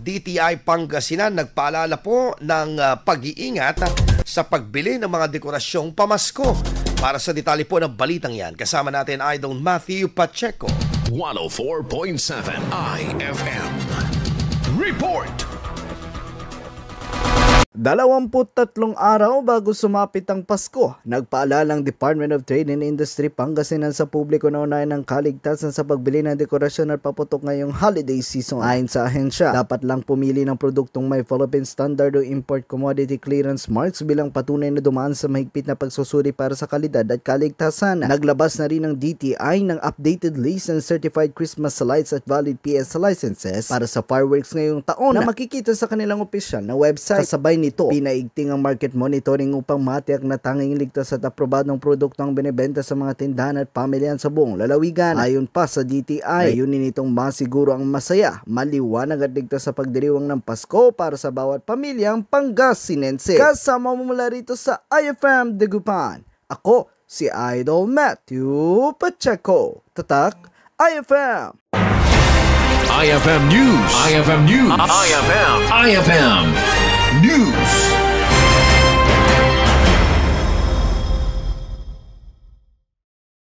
DTI Pangasinan nagpaalala po ng pag-iingat sa pagbili ng mga dekorasyong pamasko. Para sa detalye po ng balitang yan, kasama natin Idol Matthew Pacheco. 104.7 IFM Report. 23 araw bago sumapit ang Pasko, nagpaalala ang Department of Trade and Industry Pangasinan sa publiko na unahin ng kaligtasan sa pagbili ng dekorasyon at paputok ngayong holiday season. Ayon sa ahensya, dapat lang pumili ng produktong may Philippine Standard o Import Commodity Clearance Marks bilang patunay na dumaan sa mahigpit na pagsusuri para sa kalidad at kaligtasan. Naglabas na rin ng DTI ng updated list and certified Christmas lights at valid PS licenses para sa fireworks ngayong taon na makikita sa kanilang opisyal na website. Kasabay nito, pinaigting ang market monitoring upang matiyak na tanging ligtas at aprobadong produkto ang binebenta sa mga tindahan at pamilyan sa buong lalawigan. Ayon pa sa DTI, layunin nitong masiguro ang masaya, maliwanag at ligtas sa pagdiriwang ng Pasko para sa bawat pamilyang Pangasinense. Kasama mo mula rito sa IFM Dagupan, ako si Idol Matthew Pacheco. Tatak IFM! IFM News. IFM News. IFM News.